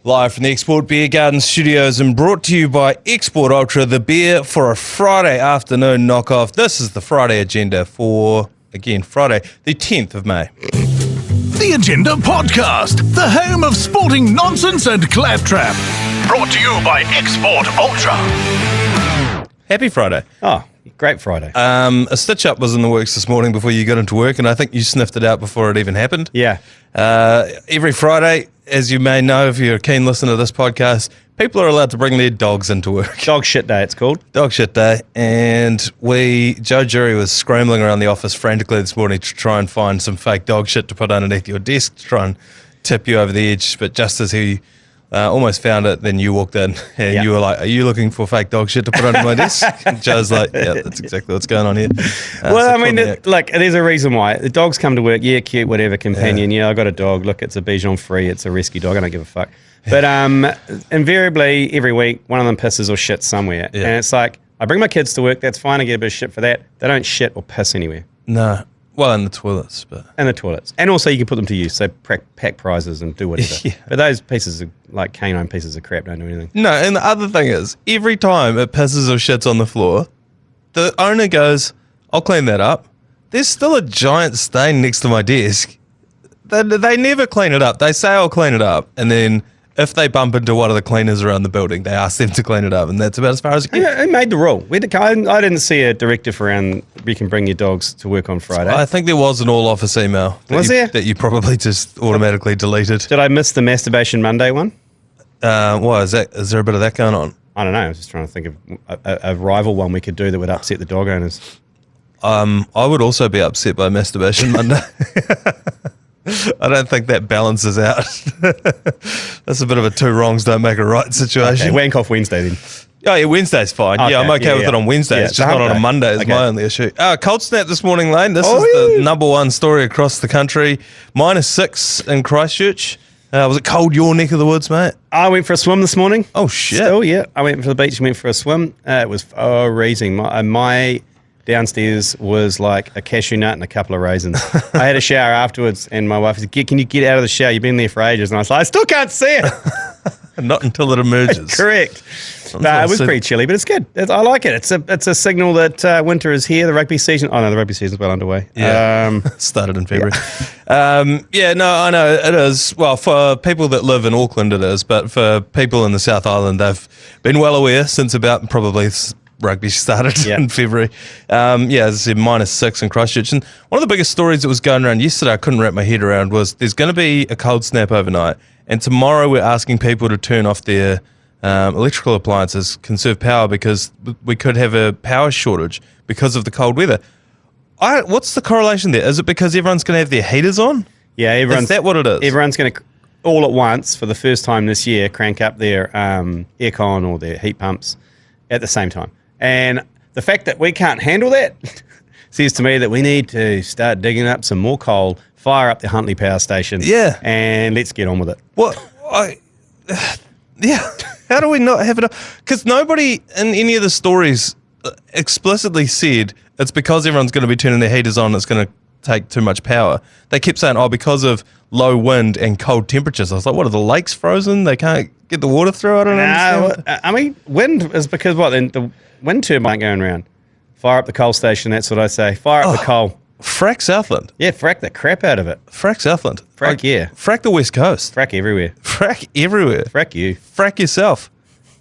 Live from the Export Beer Garden Studios and brought to you by Export Ultra, the beer for a Friday afternoon knockoff. This is the Friday agenda for, again, Friday, the 10th of May. The Agenda Podcast, the home of sporting nonsense and claptrap. Brought to you by Export Ultra. Happy Friday. Oh, great Friday. A stitch-up was in the works this morning before you got into work, and I think you sniffed it out before it even happened. Yeah. Every Friday, as you may know if you're a keen listener to this podcast, people are allowed to bring their dogs into work. Dog shit day, it's called. Dog shit day. And Joe Jury was scrambling around the office frantically this morning to try and find some fake dog shit to put underneath your desk to try and tip you over the edge. But just as he almost found it, then you walked in and you were like, "Are you looking for fake dog shit to put under my desk?" And Joe's like, "Yeah, that's exactly what's going on here." Well, I mean, there's a reason why. The dogs come to work, yeah, cute, whatever, companion. Yeah, I got a dog. Look, it's a Bichon Free. It's a rescue dog. I don't give a fuck. But invariably, every week, one of them pisses or shits somewhere. Yeah. And it's like, I bring my kids to work. That's fine. I get a bit of shit for that. They don't shit or piss anywhere. No. Well, in the toilets. And the toilets. And also you can put them to use. So pack prizes and do whatever. Yeah. But those pieces of, like canine pieces of crap, don't do anything. No, and the other thing is, every time it pisses or shits on the floor, the owner goes, "I'll clean that up." There's still a giant stain next to my desk. They never clean it up. They say, "I'll clean it up." And then if they bump into one of the cleaners around the building, they ask them to clean it up, and that's about as far as it gets. Who made the rule? I didn't see a directive around you can bring your dogs to work on Friday. I think there was an all-office email. That you probably just automatically deleted. Did I miss the Masturbation Monday one? Why is that? Is there a bit of that going on? I don't know. I was just trying to think of a rival one we could do that would upset the dog owners. I would also be upset by Masturbation Monday. I don't think that balances out. That's a bit of a two wrongs don't make a right situation. Okay, wank off Wednesday then. Oh yeah, Wednesday's fine. Okay, yeah, I'm okay with it on Wednesday. It's just not on a Monday is my only issue. Cold snap this morning, Lane. This is the number one story across the country. -6 in Christchurch. Was it cold your neck of the woods, mate? I went for a swim this morning. Oh shit. Still, yeah. I went to the beach and went for a swim. It was freezing. My downstairs was like a cashew nut and a couple of raisins. I had a shower afterwards, and my wife said, "Can you get out of the shower? You've been there for ages." And I was like, "I still can't see it." Not until it emerges. Correct. It was pretty chilly, but it's good. I like it. It's a signal that winter is here. The rugby season. Oh no, the rugby season's well underway. Yeah, started in February. No, I know it is. Well, for people that live in Auckland, it is. But for people in the South Island, they've been well aware since about probably rugby started in February. As I said, -6 in Christchurch. And one of the biggest stories that was going around yesterday, I couldn't wrap my head around, was there's going to be a cold snap overnight. And tomorrow we're asking people to turn off their electrical appliances, conserve power, because we could have a power shortage because of the cold weather. What's the correlation there? Is it because everyone's going to have their heaters on? Yeah, is that what it is? Everyone's going to, all at once, for the first time this year, crank up their aircon or their heat pumps at the same time. And the fact that we can't handle that says to me that we need to start digging up some more coal, fire up the Huntly Power Station, and let's get on with it. What? How do we not have it? Because nobody in any of the stories explicitly said it's because everyone's going to be turning their heaters on, it's going to take too much power. They kept saying, because of low wind and cold temperatures. I was like, what, are the lakes frozen? They can't get the water through? I don't understand. I mean, wind is because what? Then the wind turbine going around. Fire up the coal station, that's what I say. Fire up the coal. Frack Southland. Yeah, frack the crap out of it. Frack Southland. Frack, yeah. Frack the West Coast. Frack everywhere. Frack everywhere. Frack you. Frack yourself.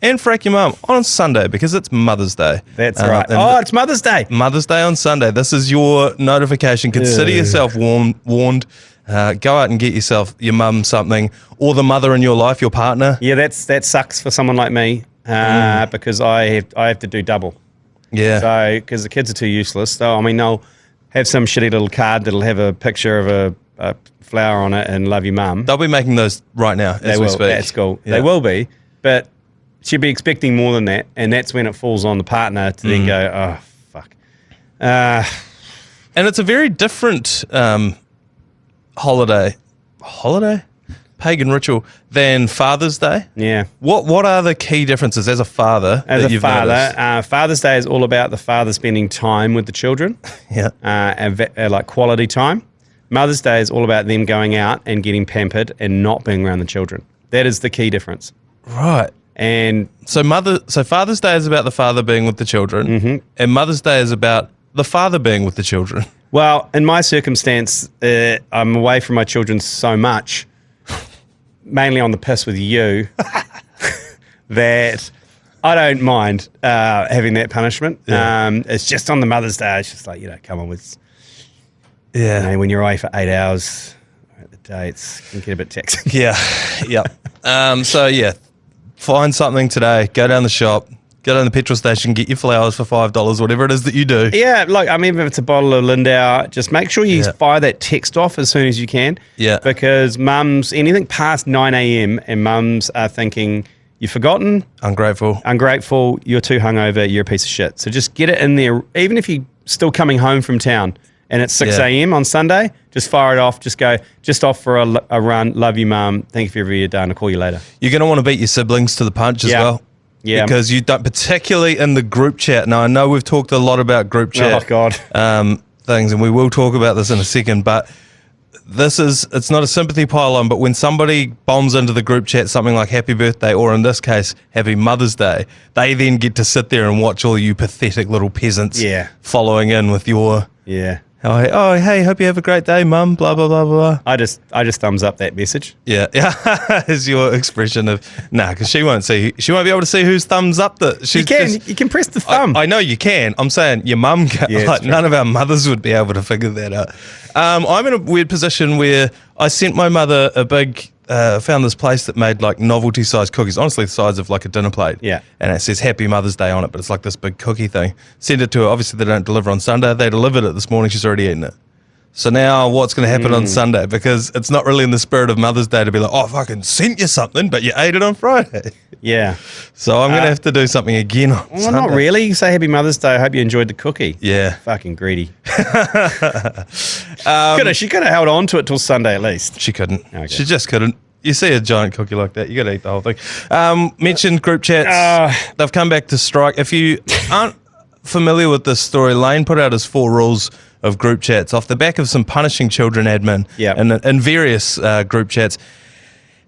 And frack your mum on Sunday because it's Mother's Day. That's right. It's Mother's Day. Mother's Day on Sunday. This is your notification. Consider yourself warned. Go out and get yourself, your mum, something, or the mother in your life, your partner. Yeah, that sucks for someone like me because I have to do double. Yeah. So, because the kids are too useless. So, I mean, they'll have some shitty little card that'll have a picture of a flower on it and love your mum. They'll be making those right now as we speak. At school. Yeah. They will be, but she'll be expecting more than that, and that's when it falls on the partner to then go, oh, fuck. And it's a very different holiday, pagan ritual than Father's Day. Yeah. What are the key differences as a father? Father's Day is all about the father spending time with the children. And like quality time. Mother's Day is all about them going out and getting pampered and not being around the children. That is the key difference. Right. And So Father's Day is about the father being with the children, and Mother's Day is about the father being with the children. well, in my circumstance, I'm away from my children so much, mainly on the piss with you, that I don't mind having that punishment. Yeah. It's just on the Mother's Day. It's just like, come on, when you're away for 8 hours at the day, it can get a bit taxing. Yeah, yeah. So yeah, find something today. Go down the shop. Go down the petrol station. Get your flowers for $5. Whatever it is that you do. Yeah, look, I mean, if it's a bottle of Lindau, just make sure you fire that text off as soon as you can. Yeah. Because mums, anything past 9 a.m. and mums are thinking, you've forgotten, Ungrateful. you're too hungover, you're a piece of shit. So just get it in there, even if you're still coming home from town and it's 6 a.m. on Sunday, just fire it off. Just go, just off for a run. Love you, mum. Thank you for everything you've done. I'll call you later. You're going to want to beat your siblings to the punch as well. Yeah. Because you don't, particularly in the group chat. Now, I know we've talked a lot about group chat things, and we will talk about this in a second, but it's not a sympathy pile on, but when somebody bombs into the group chat something like happy birthday, or in this case, happy Mother's Day, they then get to sit there and watch all you pathetic little peasants following in with your, oh, hey, hope you have a great day, mum, blah, blah, blah, blah. I just thumbs up that message. Yeah, is your expression of, because she won't be able to see whose thumbs up that. You can press the thumb. I know you can. I'm saying your mum can. None of our mothers would be able to figure that out. I'm in a weird position where I sent my mother a big, found this place that made like novelty sized cookies, honestly the size of like a dinner plate. Yeah. And it says Happy Mother's Day on it, but it's like this big cookie thing. Send it to her. Obviously they don't deliver on Sunday. They delivered it this morning. She's already eaten it. So now what's going to happen on Sunday? Because it's not really in the spirit of Mother's Day to be like, oh, I fucking sent you something, but you ate it on Friday. Yeah. So I'm going to have to do something again on Sunday. Not really. You say Happy Mother's Day. I hope you enjoyed the cookie. Yeah. Fucking greedy. She could have held on to it till Sunday at least. She couldn't. Okay. She just couldn't. You see a giant cookie like that, you got to eat the whole thing. Mentioned group chats. They've come back to strike. If you aren't familiar with this story, Lane put out his 4 rules of group chats off the back of some punishing children admin in various group chats.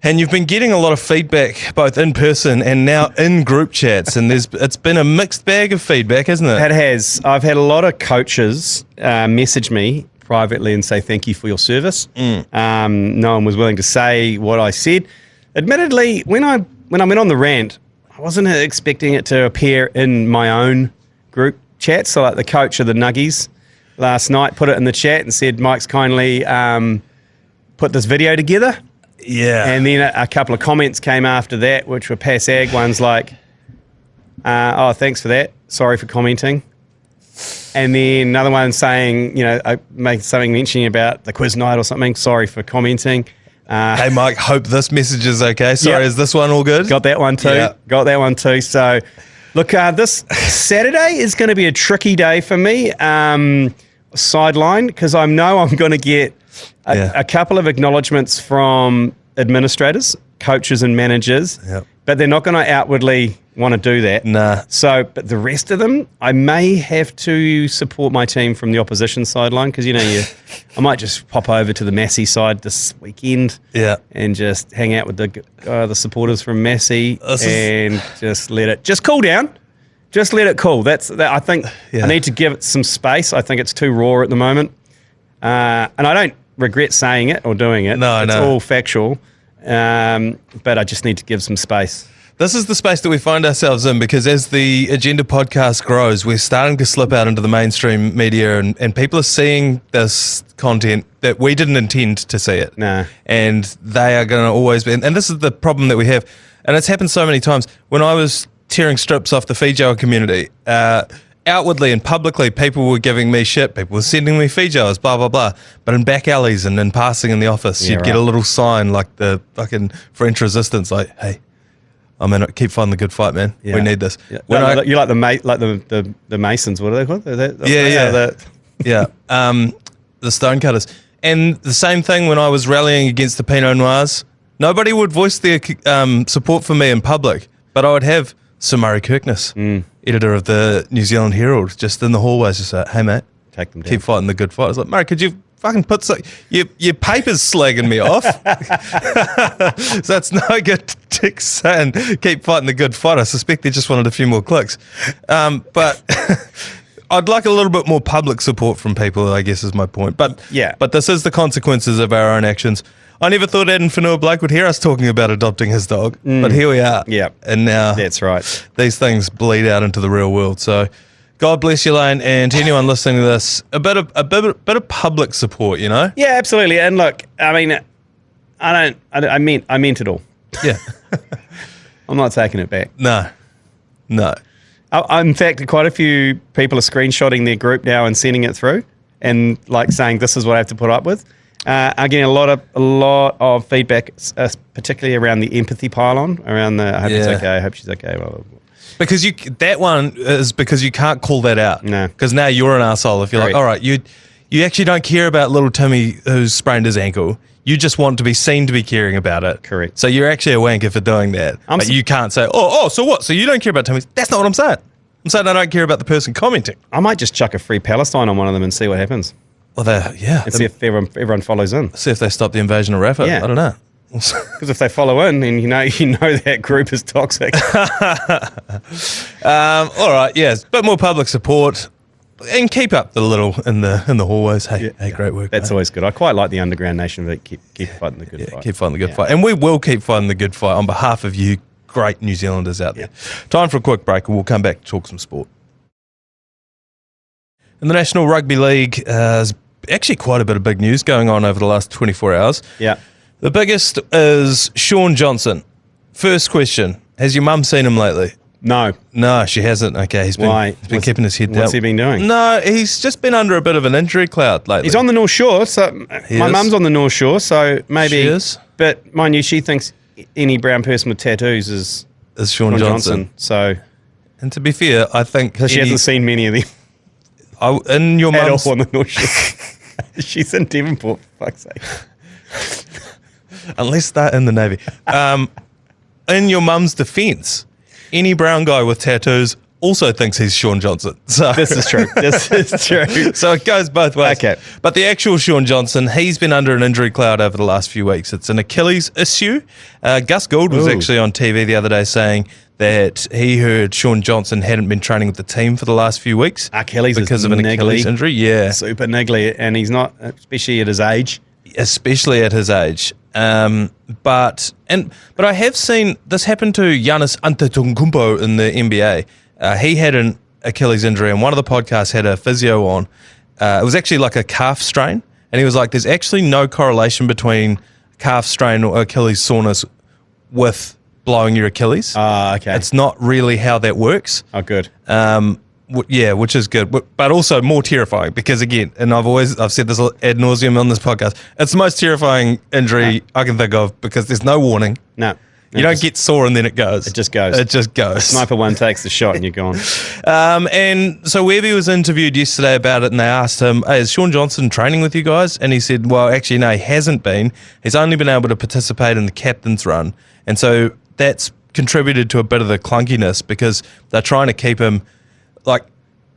And you've been getting a lot of feedback, both in person and now in group chats. And it's been a mixed bag of feedback, hasn't it? It has. I've had a lot of coaches message me privately and say thank you for your service. No one was willing to say what I said. Admittedly, when I went on the rant, I wasn't expecting it to appear in my own group chat. So like the coach of the Nuggies last night put it in the chat and said, Mike's kindly put this video together. Yeah. And then a couple of comments came after that, which were pass ag ones like, oh, thanks for that. Sorry for commenting. And then another one saying, I made something mentioning about the quiz night or something. Sorry for commenting. Hey, Mike, hope this message is okay. Sorry, is this one all good? Got that one too. Yeah. Got that one too. So, look, this Saturday is going to be a tricky day for me. Sideline, because I know I'm going to get a couple of acknowledgements from administrators, coaches and managers, but they're not going to outwardly want to do that. Nah. So, but the rest of them, I may have to support my team from the opposition sideline because, I might just pop over to the Massey side this weekend and just hang out with the supporters from Massey and just let it cool down. Just let it cool. I think I need to give it some space. I think it's too raw at the moment. And I don't regret saying it or doing it. No, it's all factual. But I just need to give some space. This is the space that we find ourselves in because as the Agenda podcast grows, we're starting to slip out into the mainstream media and people are seeing this content that we didn't intend to see it. Nah. And they are going to always be, and this is the problem that we have. And it's happened so many times. When I was tearing strips off the Fijoa community, outwardly and publicly, people were giving me shit. People were sending me Fijoas, blah, blah, blah. But in back alleys and in passing in the office, you'd get a little sign like the fucking French resistance, like, hey, I'm in it. Keep fighting the good fight, man. We need this. Yeah. You like the Masons, what are they called? The stonecutters. And the same thing when I was rallying against the Pinot Noirs. Nobody would voice their support for me in public, but I would have Sir Murray Kirkness, editor of the New Zealand Herald, just in the hallways, just say, hey, mate, take them down. Keep fighting the good fight. I was like, Murray, could you fucking put your paper's slagging me off. So it's no good tick saying keep fighting the good fight. I suspect they just wanted a few more clicks. But I'd like a little bit more public support from people, I guess is my point. But this is the consequences of our own actions. I never thought Ed and Whenua Blake would hear us talking about adopting his dog, but here we are. Yeah, and now that's right. These things bleed out into the real world. So, God bless you, Lane, and to anyone listening to this, a bit of public support, you know. Yeah, absolutely. And look, I mean, I meant it all. Yeah, I'm not taking it back. No. In fact, quite a few people are screenshotting their group now and sending it through, and like saying this is what I have to put up with. I'm getting a lot of feedback, particularly around the empathy pylon, around the I hope he's okay, I hope she's okay, blah, blah, blah. Because that one is because you can't call that out. No. Because now you're an arsehole if you're like, all right, you actually don't care about little Timmy who's sprained his ankle. You just want to be seen to be caring about it. Correct. So you're actually a wanker for doing that. But you can't say, so what? So you don't care about Timmy? That's not what I'm saying. I'm saying I don't care about the person commenting. I might just chuck a free Palestine on one of them and see what happens. Well, and see if everyone follows in. See if they stop the invasion of Rafah. Yeah. I don't know. Because if they follow in, then you know that group is toxic. All right, a bit more public support, and keep up the little in the hallways. Hey, great work. That's always good. I quite like the underground nation, but keep fighting the good fight. Keep fighting the good fight, and we will keep fighting the good fight on behalf of you, great New Zealanders out there. Time for a quick break, and we'll come back to talk some sport. In the National Rugby League, there's actually quite a bit of big news going on over the last 24 hours. Yeah. The biggest is Shaun Johnson. First question, has your mum seen him lately? No, she hasn't. Okay, he's been keeping his head down. What's he been doing? No, he's just been under a bit of an injury cloud lately. He's on the North Shore, so my mum's on the North Shore, so maybe. She is. But mind you, she thinks any brown person with tattoos is Shaun Johnson. So, and to be fair, I think she hasn't seen many of them. In your at mum's all on the North Shore. She's in Devonport, for fuck's sake. Unless they're in the Navy. In your mum's defence, any brown guy with tattoos also thinks he's Shaun Johnson. So this is true. So it goes both ways. Okay. But the actual Shaun Johnson, he's been under an injury cloud over the last few weeks. It's an Achilles issue. Gus Gould was actually on TV the other day saying that he heard Shaun Johnson hadn't been training with the team for the last few weeks. Achilles because of an Achilles injury. Yeah. Super niggly. And he's not, especially at his age. But I have seen this happen to Giannis Antetokounmpo in the NBA. He had an Achilles injury, and one of the podcasts had a physio on. It was actually like a calf strain, and he was like, "There's actually no correlation between calf strain or Achilles soreness with blowing your Achilles. Okay, it's not really how that works." Oh, good. Which is good, but also more terrifying because, again, and I've said this ad nauseum on this podcast, it's the most terrifying injury I can think of because there's no warning. No. You don't get sore and then it goes. It just goes. Sniper one takes the shot and you're gone. And so Webby was interviewed yesterday about it, and they asked him, "Hey, is Shaun Johnson training with you guys?" And he said, well, actually, no, he hasn't been. He's only been able to participate in the captain's run. And so that's contributed to a bit of the clunkiness because they're trying to keep him, like,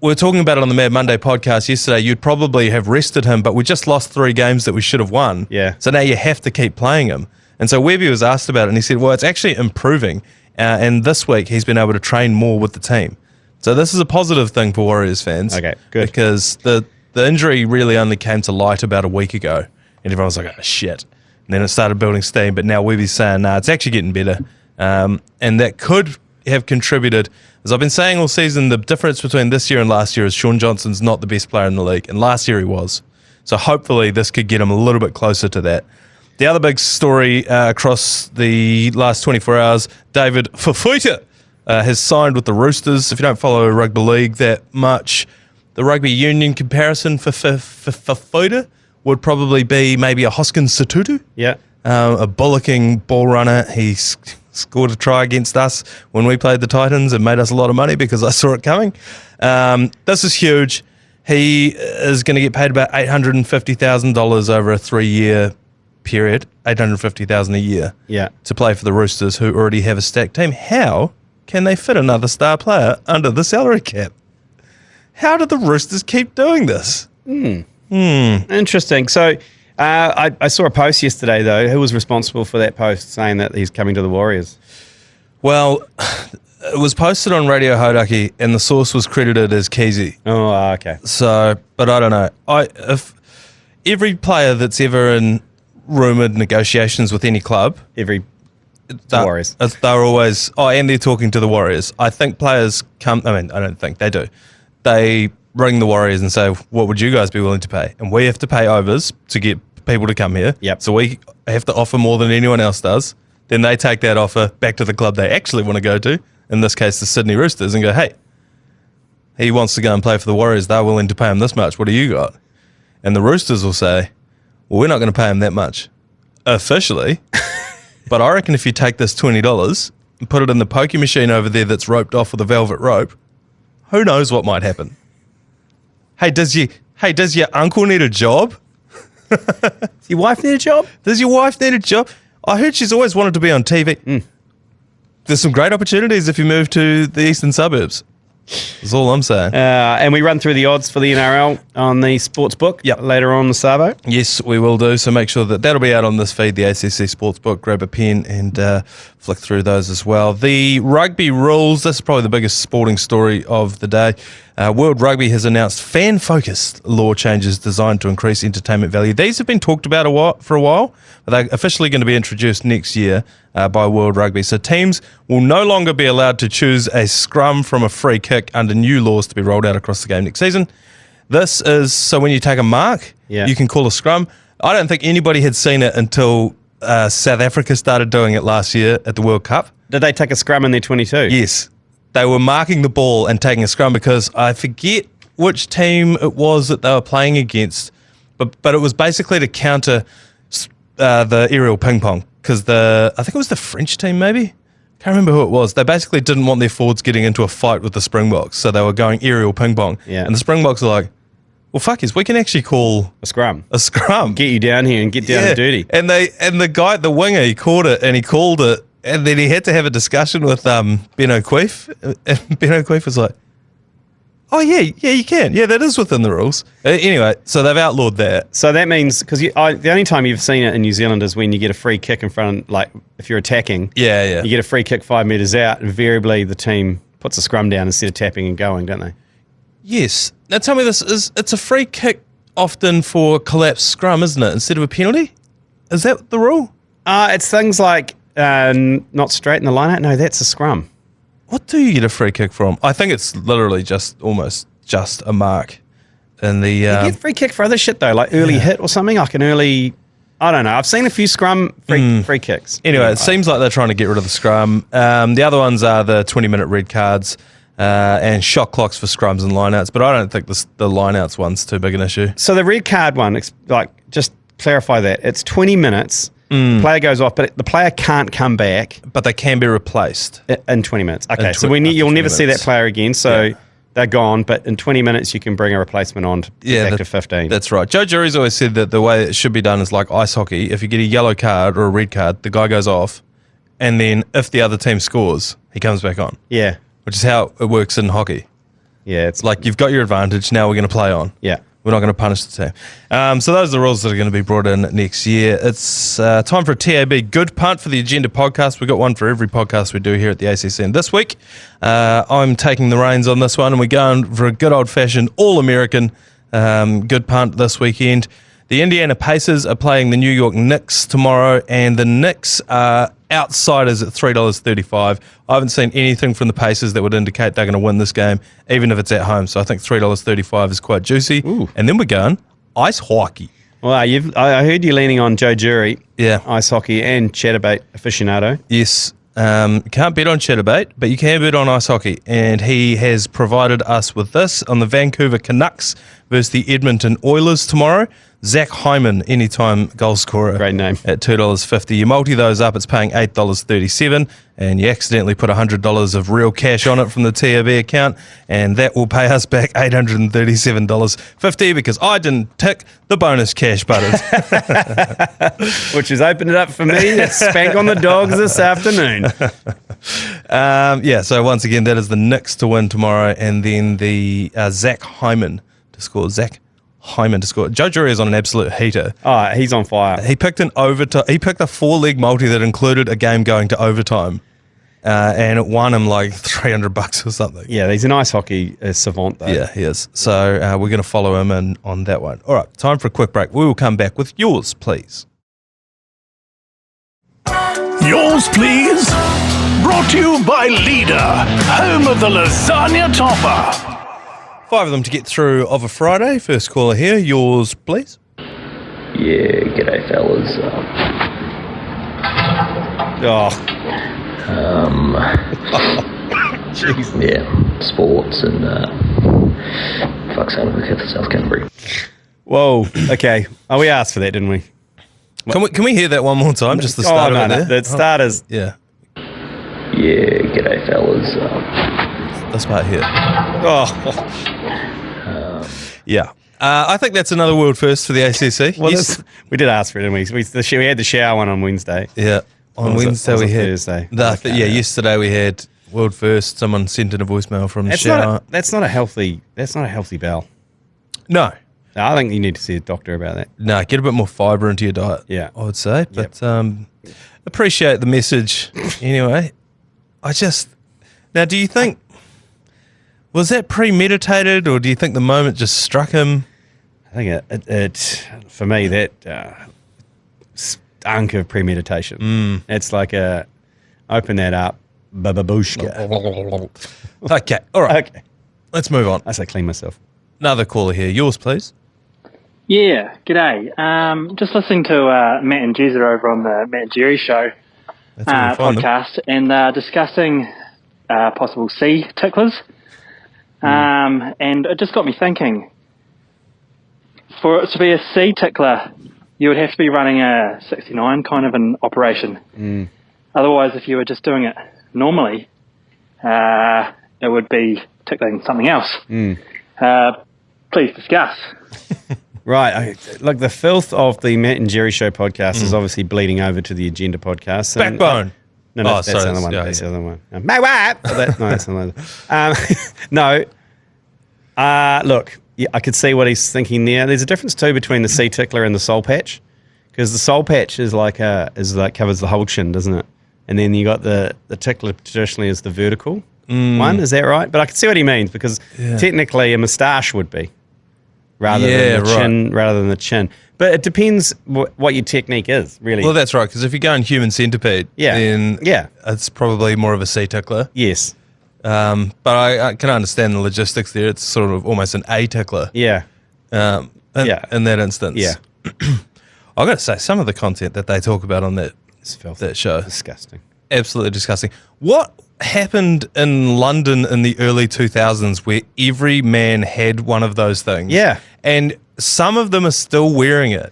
we were talking about it on the Mad Monday podcast yesterday. You'd probably have rested him, but we just lost 3 games that we should have won. Yeah. So now you have to keep playing him. And so Webby was asked about it, and he said, well, it's actually improving. And this week he's been able to train more with the team. So this is a positive thing for Warriors fans. Okay, good. Because the injury really only came to light about a week ago. And everyone was like, oh, shit. And then it started building steam. But now Webby's saying, nah, it's actually getting better. And that could have contributed. As I've been saying all season, the difference between this year and last year is Shaun Johnson's not the best player in the league. And last year he was. So hopefully this could get him a little bit closer to that. The other big story across the last 24 hours, David Fafoita has signed with the Roosters. If you don't follow rugby league that much, the rugby union comparison for Fafoita would probably be maybe a Hoskins Satutu. Yeah. A bullocking ball runner. He scored a try against us when we played the Titans and made us a lot of money because I saw it coming. This is huge. He is going to get paid about $850,000 over a 3-year period, $850,000 a year, to play for the Roosters, who already have a stacked team. How can they fit another star player under the salary cap? How do the Roosters keep doing this? Interesting. So I saw a post yesterday, though. Who was responsible for that post saying that he's coming to the Warriors? Well, it was posted on Radio Hauraki, and the source was credited as Keezy. Oh, okay. So, but I don't know. If every player that's ever in rumoured negotiations with any club, Warriors. They're always, and they're talking to the Warriors. I think players come, I don't think they do. They ring the Warriors and say, what would you guys be willing to pay? And we have to pay overs to get people to come here. Yep. So we have to offer more than anyone else does. Then they take that offer back to the club they actually want to go to, in this case the Sydney Roosters, and go, hey, he wants to go and play for the Warriors. They're willing to pay him this much. What do you got? And the Roosters will say, well, we're not going to pay him that much officially. But I reckon if you take this $20 and put it in the pokey machine over there that's roped off with a velvet rope, who knows what might happen? Hey, does your uncle need a job? Does your wife need a job? Does your wife need a job? I heard she's always wanted to be on TV. There's some great opportunities if you move to the eastern suburbs. That's all I'm saying. And we run through the odds for the NRL on the sports book later on the Savo. Yes, we will do. So make sure that'll be out on this feed, the ACC Sportsbook. Grab a pen and flick through those as well. The rugby rules, this is probably the biggest sporting story of the day. World Rugby has announced fan-focused law changes designed to increase entertainment value. These have been talked about for a while, but they're officially going to be introduced next year by World Rugby. So teams will no longer be allowed to choose a scrum from a free kick under new laws to be rolled out across the game next season. This is so when you take a mark, you can call a scrum. I don't think anybody had seen it until South Africa started doing it last year at the World Cup. Did they take a scrum in their 22? Yes. They were marking the ball and taking a scrum because I forget which team it was that they were playing against, but it was basically to counter the aerial ping pong because I think it was the French team maybe. Can't remember who it was. They basically didn't want their forwards getting into a fight with the Springboks, so they were going aerial ping pong. Yeah. And the Springboks are like, well, fuck yes, we can actually call a scrum. Get you down here and get down and dirty. And the guy, the winger, he caught it and he called it. And then he had to have a discussion with Ben O'Keefe. And Ben O'Keefe was like, oh, yeah, you can. Yeah, that is within the rules. Anyway, so they've outlawed that. So that means, because the only time you've seen it in New Zealand is when you get a free kick in front, like if you're attacking. Yeah. You get a free kick 5 metres out. Invariably, the team puts a scrum down instead of tapping and going, don't they? Yes. Now tell me this, it's a free kick often for collapsed scrum, isn't it, instead of a penalty? Is that the rule? It's things like not straight in the line out. No, that's a scrum. What do you get a free kick from? I think it's literally almost just a mark in the... You get free kick for other shit, though, like early hit or something, like an early... I don't know. I've seen a few scrum free kicks. Anyway, it seems like they're trying to get rid of the scrum. The other ones are the 20-minute red cards and shot clocks for scrums and lineouts, but I don't think the lineouts one's too big an issue. So the red card one, just clarify that. It's 20 minutes... The player goes off, but the player can't come back. But they can be replaced. In 20 minutes. Okay, so you'll never see that player again, so they're gone, but in 20 minutes you can bring a replacement on to get back to 15. That's right. Joe Jury's always said that the way it should be done is like ice hockey. If you get a yellow card or a red card, the guy goes off, and then if the other team scores, he comes back on. Yeah. Which is how it works in hockey. Yeah. It's like you've got your advantage, now we're going to play on. Yeah. We're not going to punish the team. So those are the rules that are going to be brought in next year. It's time for a TAB Good Punt for the Agenda podcast. We've got one for every podcast we do here at the ACC. And this week, I'm taking the reins on this one, and we're going for a good old-fashioned all-American good punt this weekend. The Indiana Pacers are playing the New York Knicks tomorrow, and the Knicks are outsiders at $3.35. I haven't seen anything from the Pacers that would indicate they're going to win this game, even if it's at home. So I think $3.35 is quite juicy. Ooh. And then we're going ice hockey. Well, I heard you leaning on Joe Jury, yeah, ice hockey and chatterbait aficionado. Yes. Can't bet on chatterbait, but you can bet on ice hockey. And he has provided us with this on the Vancouver Canucks versus the Edmonton Oilers tomorrow. Zach Hyman, anytime goal scorer. Great name. At $2.50. You multi those up, it's paying $8.37, and you accidentally put $100 of real cash on it from the TAB account, and that will pay us back $837.50 because I didn't tick the bonus cash button. Which has opened it up for me to spank on the dogs this afternoon. So once again, that is the Knicks to win tomorrow, and then the Zach Hyman to score. Zach Hyman to score. Joe Drury is on an absolute heater. Oh, he's on fire. He picked an overtime. He picked a 4-leg multi that included a game going to overtime, and it won him like $300 or something. Yeah, he's an ice hockey savant, though. Yeah, he is. So we're going to follow him in on that one. All right, time for a quick break. We will come back with yours, please. Yours, please. Brought to you by Leader, home of the lasagna topper. 5 of them to get through of a Friday. First caller here. Yours, please. Yeah, g'day fellas. Jeez. Yeah, sports and fuck's sake, look at South Canterbury. Whoa. Okay. Oh, we asked for that, didn't we? Can we hear that one more time? Just the start of it there? The start is... Yeah. Yeah, g'day fellas. This part here. Oh. Yeah. I think that's another world first for the ACC. Well, we did ask for it, didn't we? We had the shower one on Wednesday. Yeah. On Wednesday we had Thursday. Yesterday we had world first. Someone sent in a voicemail from the shower. That's not a healthy bell. No. I think you need to see a doctor about that. No, get a bit more fibre into your diet. Yeah. I would say. But appreciate the message anyway. Now, do you think, was that premeditated, or do you think the moment just struck him? I think it for me, that stunk of premeditation. It's like open that up, bababushka. Okay, all right. Okay. Let's move on. I say clean myself. Another caller here. Yours, please. Yeah, g'day. Just listening to Matt and Jezza over on the Matt and Jerry show That's where we find them. podcast, and discussing possible C ticklers. And it just got me thinking, for it to be a C tickler, you would have to be running a 69 kind of an operation. Otherwise, if you were just doing it normally, it would be tickling something else. Please discuss. Right. Look, the filth of the Matt and Jerry Show podcast is obviously bleeding over to the Agenda podcast. Backbone. No, that's the other one. Yeah, That's yeah. the other one. My wife. That's the other. No. Look, yeah, I could see what he's thinking there. There's a difference too between the C tickler and the soul patch, because the soul patch is like covers the whole chin, doesn't it? And then you got the tickler traditionally is the vertical one. Is that right? But I can see what he means, because technically a moustache would be rather than the chin. But it depends what your technique is, really. Well, that's right, because if you're going human centipede, then it's probably more of a C tickler. Yes. But I can understand the logistics there. It's sort of almost an A tickler. Yeah. In that instance. Yeah. I've got to say, some of the content that they talk about on that show, Disgusting. absolutely disgusting. What happened in London in the early 2000s where every man had one of those things? Yeah. And some of them are still wearing it.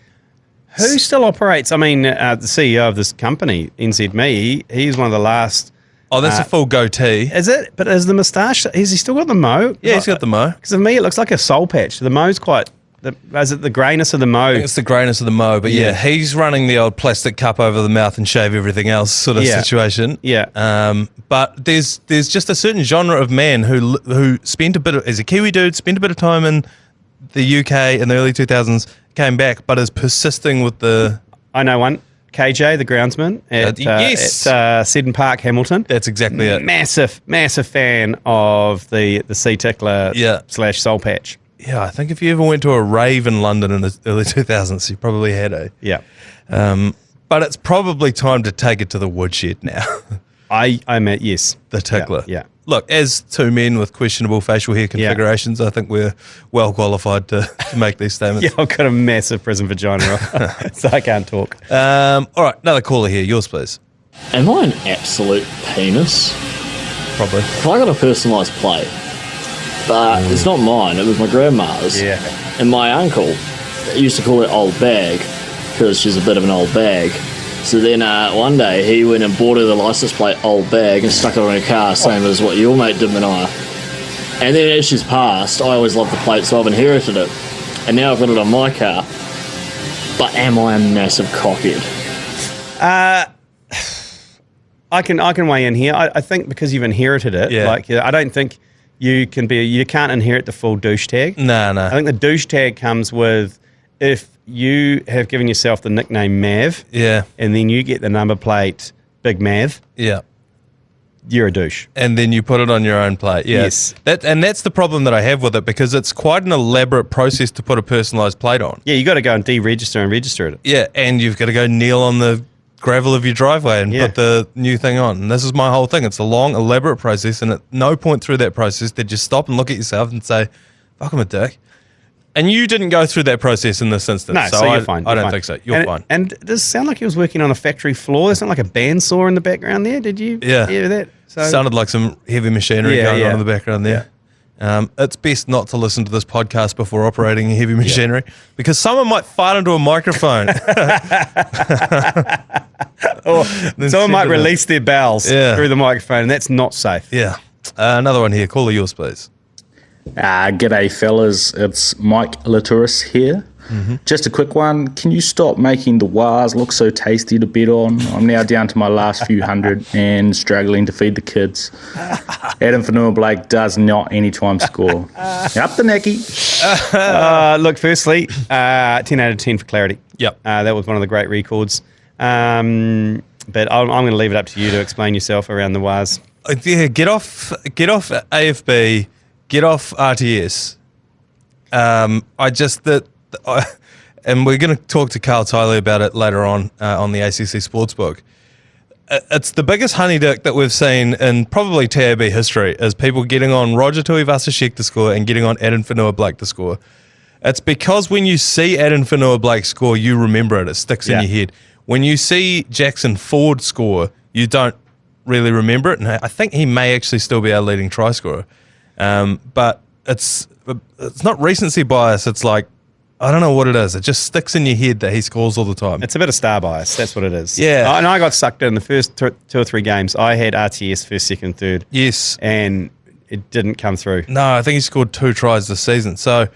Who still operates? I mean, the CEO of this company, NZME, he's one of the last. Oh, that's a full goatee. Is it? But is the moustache, has he still got the mo? Yeah, he's got the mo. Because of me, it looks like a soul patch. The mo's quite, is it the greyness of the mo? I think it's the greyness of the mo, but yeah, he's running the old plastic cup over the mouth and shave everything else sort of situation. Yeah. But there's just a certain genre of man who spent a bit of, as a Kiwi dude, spent a bit of time in the UK in the early 2000s, came back, but is persisting with the... I know one. KJ, the groundsman at Seddon Park, Hamilton. That's exactly it. Massive fan of the sea tickler / soul patch. Yeah, I think if you ever went to a rave in London in the early 2000s, you probably had a. Yeah. But it's probably time to take it to the woodshed now. I meant, yes. The tickler. Yeah. Look, as two men with questionable facial hair configurations, I think we're well qualified to make these statements. Yeah, I've got a massive prison vagina, so I can't talk. All right, another caller here. Yours, please. Am I an absolute penis? Probably. I got a personalised plate, but it's not mine. It was my grandma's. Yeah. And my uncle used to call it old bag because she's a bit of an old bag. So then one day he went and bought her the license plate old bag and stuck it on her car, same as what your mate did, Manaia. And then as she's passed, I always loved the plate, so I've inherited it. And now I've got it on my car. But am I a massive cockhead? I can weigh in here. I think because you've inherited it, I don't think you can't inherit the full douche tag. No. I think the douche tag comes with if you have given yourself the nickname Mav, and then you get the number plate Big Mav, you're a douche. And then you put it on your own plate. Yeah. Yes. That's the problem that I have with it, because it's quite an elaborate process to put a personalised plate on. Yeah, you got to go and deregister and register it. Yeah, and you've got to go kneel on the gravel of your driveway and put the new thing on. And this is my whole thing. It's a long, elaborate process, and at no point through that process did you stop and look at yourself and say, fuck, I'm a dick. And you didn't go through that process in this instance. No, so you're fine. I don't think so. You're fine. And it does sound like he was working on a factory floor. There's not like a bandsaw in the background there. Did you hear that? So, sounded like some heavy machinery going on in the background there. It's best not to listen to this podcast before operating heavy machinery, because someone might fart into a microphone. or someone might release their bowels through the microphone, and that's not safe. Yeah. Another one here. Caller yours, please. G'day fellas, it's Mike Laturis here. Just a quick one. Can you stop making the Wars look so tasty to bet on? I'm now down to my last few hundred and struggling to feed the kids. Adam Fanua-Blake does not anytime score. Up the necky. Look, firstly, 10 out of 10 for clarity. Yep. That was one of the great records. But I'm going to leave it up to you to explain yourself around the Wars. Yeah, get off AFB. Get off RTS. And we're going to talk to Carl Tiley about it later on the ACC Sportsbook. It's the biggest honey dick that we've seen in probably TAB history, is people getting on Roger Tuivasa-Sheck to score and getting on Adam Fanua-Blake to score. It's because when you see Adam Fanua-Blake score, you remember it. It sticks in your head. When you see Jackson Ford score, you don't really remember it. And I think he may actually still be our leading try scorer. But it's not recency bias. It's like, I don't know what it is. It just sticks in your head that he scores all the time. It's a bit of star bias. That's what it is. Yeah. And I got sucked in the first two or three games. I had RTS first, second, third. Yes. And it didn't come through. No, I think he scored 2 tries this season. So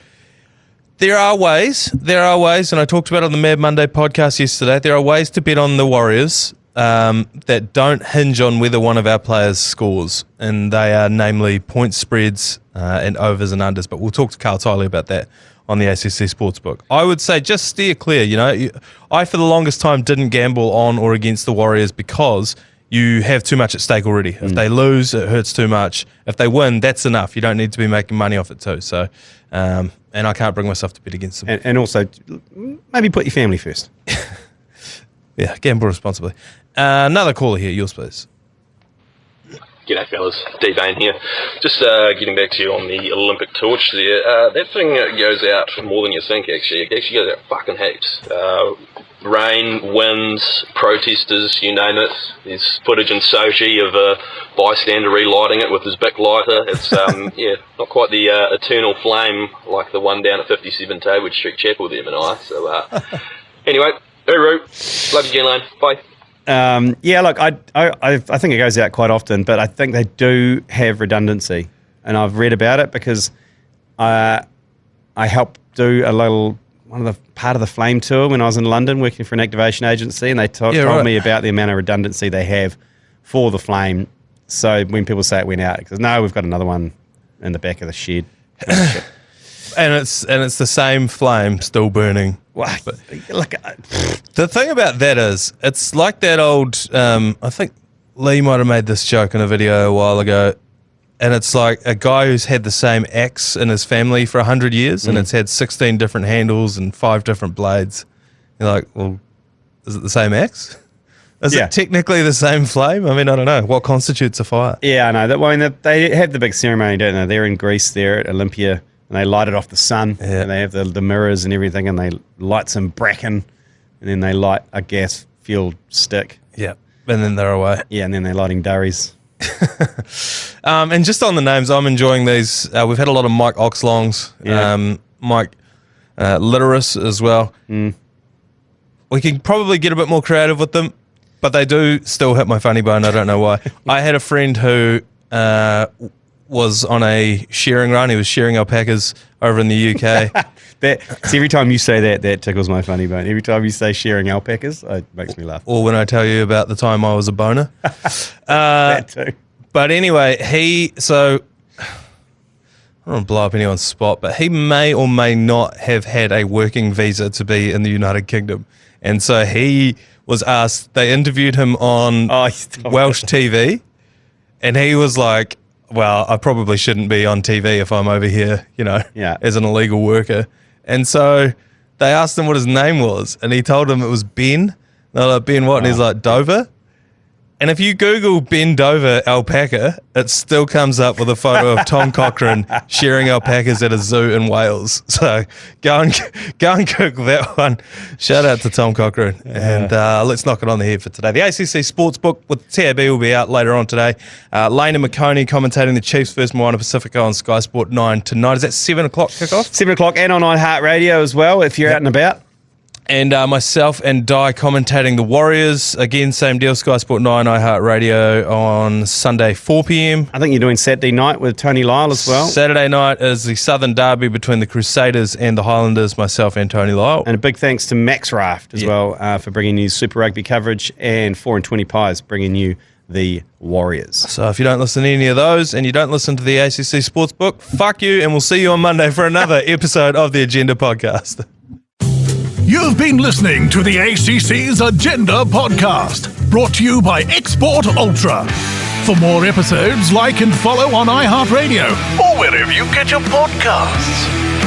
there are ways, and I talked about it on the Mad Monday podcast yesterday, there are ways to bet on the Warriors that don't hinge on whether one of our players scores, and they are namely point spreads and overs and unders. But we'll talk to Carl Tiley about that on the ACC Sportsbook. I would say just steer clear. I for the longest time didn't gamble on or against the Warriors because you have too much at stake already. If they lose, it hurts too much. If they win, that's enough. You don't need to be making money off it too. So, and I can't bring myself to bet against them. And also, maybe put your family first. Yeah, gamble responsibly. Another caller here, yours please. G'day fellas, D Vane here. Just getting back to you on the Olympic torch there. That thing goes out more than you think actually. It actually goes out fucking heaps. Rain, winds, protesters, you name it. There's footage in Sochi of a bystander relighting it with his Bic lighter. It's not quite the eternal flame like the one down at 57 Taywood Street Chapel there, Manaia. So anyway, hooroo. Love you, G Lane. Bye. Look, I think it goes out quite often, but I think they do have redundancy, and I've read about it because I helped do part of the Flame tour when I was in London working for an activation agency, and they told me about the amount of redundancy they have for the Flame. So when people say it went out, because no, we've got another one in the back of the shed. And it's the same flame still burning. Well, look, the thing about that is, it's like that old. I think Lee might have made this joke in a video a while ago, and it's like a guy who's had the same axe in his family for 100 years, and it's had 16 different handles and 5 different blades. You're like, well, is it the same axe? Is it technically the same flame? I mean, I don't know. What constitutes a fire? Yeah, I know. They have the big ceremony, don't they? They're in Greece there at Olympia. And they light it off the sun, and they have the mirrors and everything, and they light some bracken, and then they light a gas-fueled stick. Yeah, and then they're away. Yeah, and then they're lighting durries. And just on the names, I'm enjoying these. We've had a lot of Mike Oxlongs, Mike Literis as well. We can probably get a bit more creative with them, but they do still hit my funny bone. I don't know why. I had a friend who was on a shearing run. He was shearing alpacas over in the UK. Every time you say that tickles my funny bone. Every time you say shearing alpacas, it makes me laugh. Or when I tell you about the time I was a boner. That too. But anyway, I don't want to blow up anyone's spot, but he may or may not have had a working visa to be in the United Kingdom. And so he was asked, they interviewed him on Welsh TV, and he was like, well, I probably shouldn't be on TV if I'm over here, as an illegal worker. And so they asked him what his name was, and he told them it was Ben. They're like, Ben what? And he's like, Dover. And if you Google Ben Dover alpaca, it still comes up with a photo of Tom Cochrane shearing alpacas at a zoo in Wales. So go and Google that one. Shout out to Tom Cochrane. And let's knock it on the head for today. The ACC Sportsbook with TAB will be out later on today. Lane and McConey commentating the Chiefs versus Moana Pacifica on Sky Sport 9 tonight. Is that 7 o'clock kickoff? 7 o'clock and on iHeartRadio as well if you're out and about. And myself and Di commentating the Warriors. Again, same deal, Sky Sport 9, iHeartRadio on Sunday, 4 p.m. I think you're doing Saturday night with Tony Lyle as well. Saturday night is the Southern Derby between the Crusaders and the Highlanders, myself and Tony Lyle. And a big thanks to Max Raft as well for bringing you Super Rugby coverage, and 4 and 20 Pies bringing you the Warriors. So if you don't listen to any of those and you don't listen to the ACC Sportsbook, fuck you, and we'll see you on Monday for another episode of the Agenda Podcast. You've been listening to the ACC's Agenda Podcast, brought to you by Export Ultra. For more episodes, like and follow on iHeartRadio or wherever you get your podcasts.